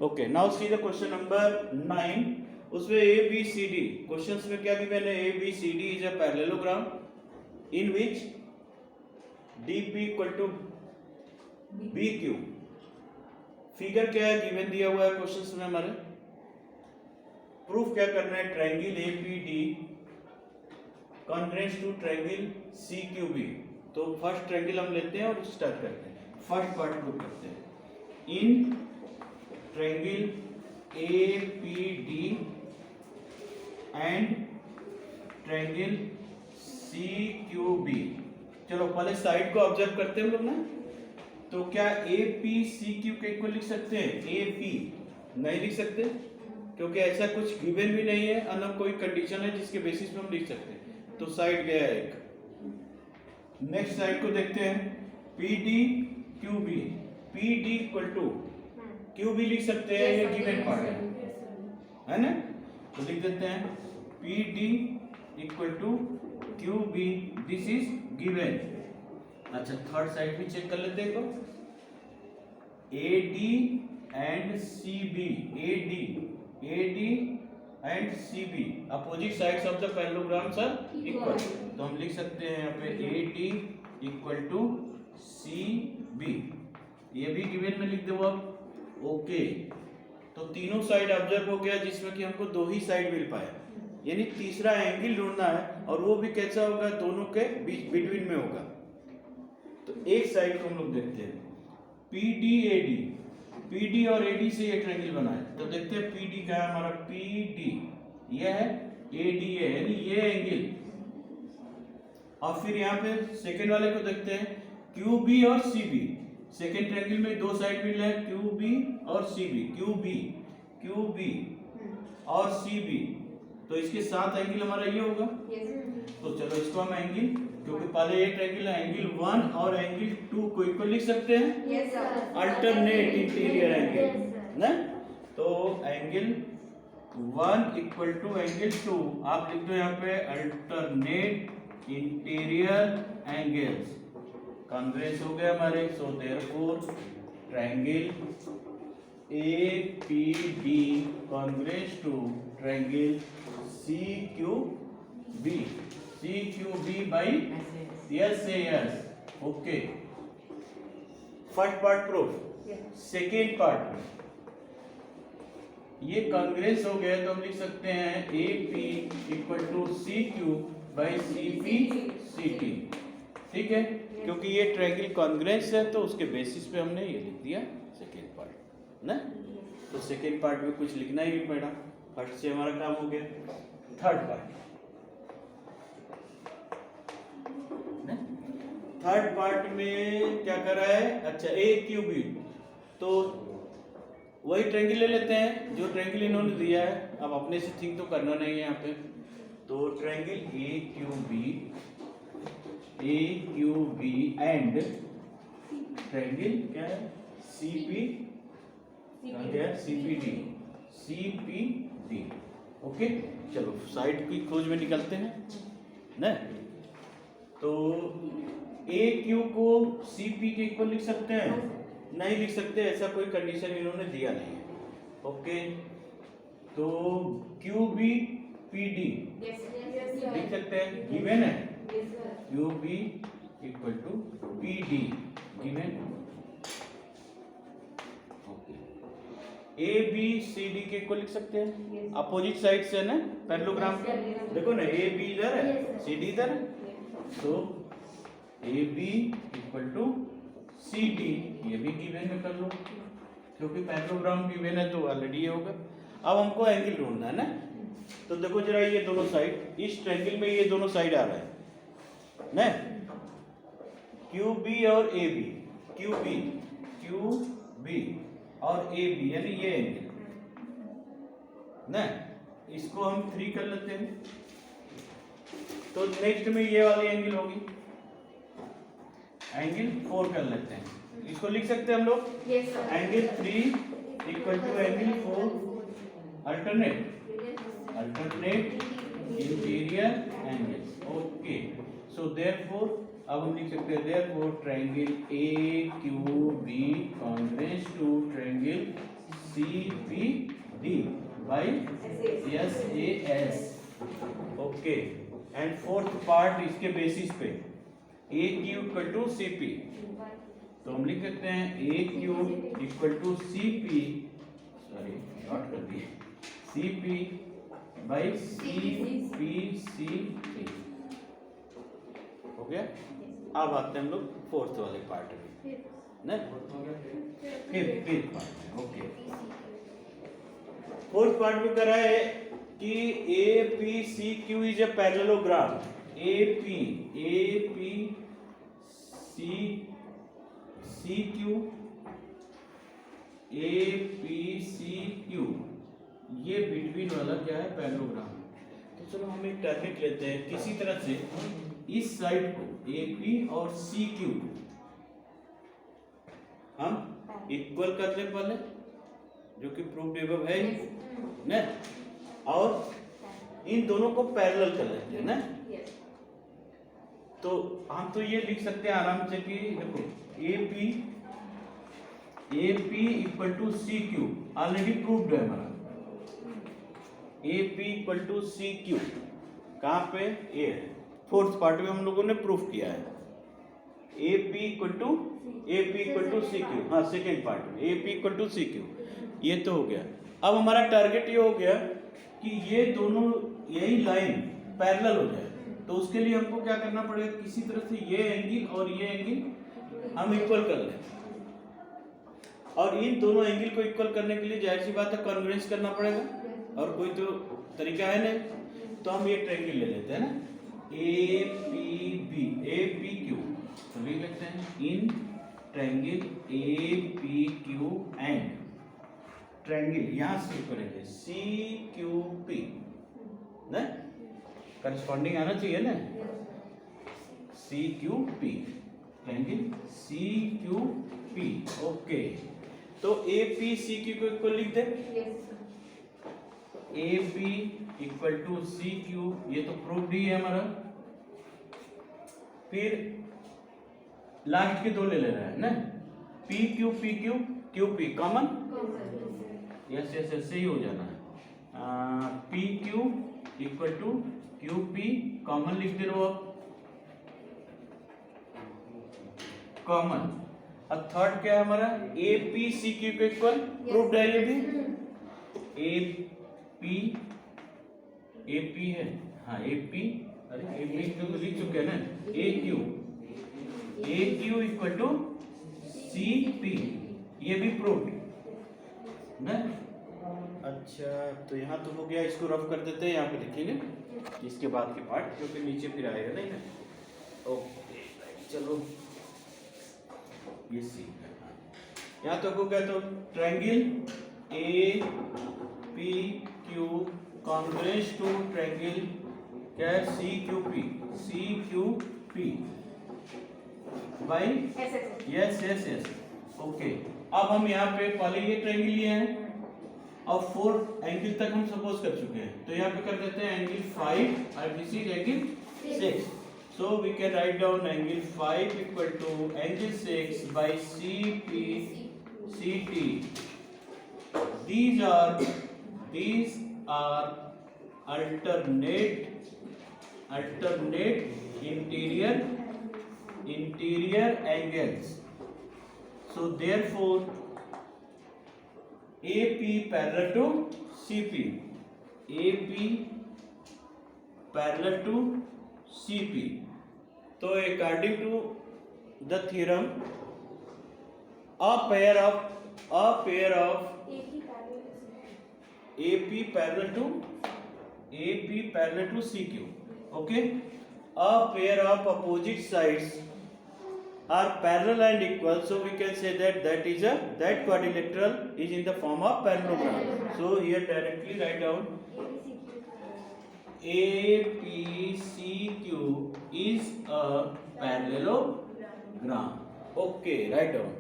Okay, now see the question number 9. उसमें A B C D questions में क्या given है? A B C D is a parallelogram in which D P equal to B Q. Figure क्या है given दिया हुआ है questions में हमारे. प्रूफ क्या करना है? Triangle A P D congruent to triangle C Q B. तो फर्स्ट ट्रायंगल हम लेते हैं और स्टार्ट करते हैं. फर्स्ट पार्ट प्रूफ करते हैं. In triangle A P D and triangle C Q B. चलो पहले साइड को ऑब्जर्व करते हैं हम लोग ना. तो क्या ए पी सी क्यू के इक्वल लिख सकते हैं? ए पी नहीं लिख सकते क्योंकि ऐसा कुछ गिवन भी नहीं है और न कोई कंडीशन है जिसके बेसिस पे हम लिख सकते हैं. तो साइड गया एक. नेक्स्ट साइड को देखते हैं. P D Q B. P D equal to Q B लिख सकते हैं, ये गिवन पार्ट है ना. तो लिख देते हैं P D equal to Q B. This is given. अच्छा थर्ड साइड भी चेक कर लेते हैं. A D and C B. A D and C B opposite sides of the parallelograms are equal. तो हम लिख सकते हैं यहाँ पे A D equal to C B. ये भी गिवन में लिख दो आप. ओके तो तीनों साइड ऑब्जर्व हो गया जिसमें कि हमको दो ही साइड मिल पाया. यानी तीसरा एंगल ढूंढना है और वो भी कैसा होगा? दोनों के बीच बिटवीन में होगा. तो एक साइड को हम लोग देखते हैं. P D A D. P D और ए डी से ये ट्रायंगल बना है. तो देखते हैं पी डी का है हमारा. पी डी ये है, ए डी है, यानी ये एंगल. और फिर यहाँ पे सेकेंड वाले को देखते हैं. क्यू बी और सी बी. सेकेंड ट्रायंगल में दो साइड मिल रहा है, क्यू बी और सी बी. क्यू बी और सी बी. तो इसके साथ एंगल हमारा ये होगा. तो चलो इसको हम एंगल, क्योंकि पहले ये ट्रायंगल है, एंगल 1 और एंगल 2 को इक्वल लिख सकते हैं. अल्टरनेट इंटीरियर एंगल ना. तो एंगल 1 इक्वल टू एंगल 2 आप लिख दो यहाँ पे अल्टरनेट इंटीरियर एंगल्स. कॉन्ग्रुएंस हो गया हमारे. So therefore triangle A P D congruence to triangle C Q B. C Q B by S से S. Okay first part proof. Second part में ये कॉन्ग्रुएंस हो गया तो हम लिख सकते हैं A P equal to C Q by C P C T. ठीक है, क्योंकि ये ट्रायंगल कॉन्ग्रुएंस है तो उसके बेसिस पे हमने ये लिख दिया सेकेंड पार्ट ना. तो सेकेंड पार्ट में कुछ लिखना ही नहीं पड़ा. फर्स्ट से हमारा काम हो गया. Third part. थर्ड पार्ट में क्या कर रहा है? अच्छा ए क्यू बी. तो वही ट्रायंगल ले लेते हैं जो ट्रायंगल इन्होंने दिया है. अब अपने से थिंक तो करना नहीं है यहाँ पे. तो triangle A Q B and triangle क्या है? C P D. C P D. Okay चलो साइड की खोज में निकलते हैं ना. तो ए क्यू को सी पी के इक्वल लिख सकते हैं? नहीं लिख सकते, ऐसा कोई कंडीशन इन्होंने दिया नहीं है. ओके तो क्यू बी पी डी लिख सकते हैं, गिवन है. Q B equal to P D given. A B C D के इक्वल लिख सकते हैं. अपोजिट साइड से ना पैरेललोग्राम. देखो ना ए बी इधर है, सी डी इधर है. तो A B equal to C D ये भी गिवन में कर लो क्योंकि पैरेललोग्राम गिवन है तो ऑलरेडी ये होगा. अब हमको एंगल ढूंढना है ना. तो देखो जरा ये दोनों साइड, इस ट्रायंगल में ये दोनों साइड आ रहा है ना. क्यू बी और ए बी. क्यू बी और ए बी यानी ये एंगल ना. इसको हम 3 कर लेते हैं. तो नेक्स्ट में ये वाली एंगल होगी, एंगल 4 कर लेते हैं. इसको लिख सकते हैं हम लोग. Angle 3 equal to angle 4 alternate interior angles. Okay so therefore अब हम लिख सकते हैं therefore triangle A Q B congruence to triangle CPD by SAS. Okay, and fourth part इसके बेसिस पे AQ इक्वल टू CP, तो हम लिख सकते हैं AQ equal to CP, sorry not कर दिए, CP बाई CPC3 हो गया। अब आते हैं हम लोग फोर्थ वाले पार्ट में, ना फिफ्थ पार्ट में। ओके, फोर्थ पार्ट में करा है कि APCQ is a parallelogram. APCQ ये बिटवीन वाला क्या है, पैरेललोग्राम। तो चलो हम एक टर्निंग लेते हैं, किसी तरह से इस साइड को AP और CQ हम इक्वल कर ले पहले, जो कि प्रूफ एबव है ना, और इन दोनों को पैरेलल कर लेते हैं ना। तो हम तो ये लिख सकते हैं आराम से कि देखो AP equal to CQ already proved है हमारा। AP इक्वल टू CQ कहाँ पे, ए है, फोर्थ पार्ट में हम लोगों ने प्रूफ किया है। AP इक्वल टू CQ, हाँ सेकेंड पार्ट में AP इक्वल टू CQ, ये तो हो गया। अब हमारा टारगेट ये हो गया कि ये दोनों यही लाइन पैरेलल हो जाए, तो उसके लिए हमको क्या करना पड़ेगा, किसी तरह से ये एंगल और ये एंगल हम इक्वल कर लें, और इन दोनों एंगल को इक्वल करने के लिए जाहिर सी बात है कॉन्ग्रुएंस करना पड़ेगा, और कोई तो तरीका है नहीं। तो हम ये ट्रायंगल ले लेते हैं ना, APQ, तो लिख लेते हैं in triangle APQ and triangle यहाँ से करेंगे CQP ना, करस्पॉन्डिंग आना चाहिए ना, CQP, ट्रायंगल CQP। ओके, तो APCQ को इक्वल लिख दे, AP इक्वल टू CQ, ये तो प्रूफ ही है हमारा। फिर लास्ट के दो ले रहा है ना, PQ QP common, yes yes ऐसे ही हो जाना है। PQ equal to QP common लिख दे रहे हो आप, कॉमन। अब थर्ड क्या है हमारा, APCQ को इक्वल, प्रूफ है ये भी, AP है, हाँ AP, अरे AP तो लिख चुके हैं ना, AQ इक्वल टू CP, ये भी प्रूफ ना। अच्छा, तो यहाँ तो हो गया, इसको रफ कर देते हैं, यहाँ पे लिखेंगे इसके बाद के पार्ट, क्योंकि नीचे फिर आएगा नहीं ना। ओके चलो, ये सी यहाँ तक हो गया। तो triangle APQ congruence to triangle क्या है, CQP बाई यस। ओके, अब हम यहाँ पे पहले ये ट्रायंगल लिए हैं और 4 एंगल तक हम सपोज कर चुके हैं, तो यहाँ पे कर देते हैं एंगल 5 और this is angle 6। So we can write down angle 5 equal to angle 6 by CT. These are alternate interior angles. So therefore AP parallel to CP, AP parallel to CP. तो according to the theorem, a pair of AP parallel to CQ. Okay, a pair of opposite sides are parallel and equal, so we can say that quadrilateral is in the form of parallelogram. So here directly write down APCQ is a parallelogram. Okay, write down.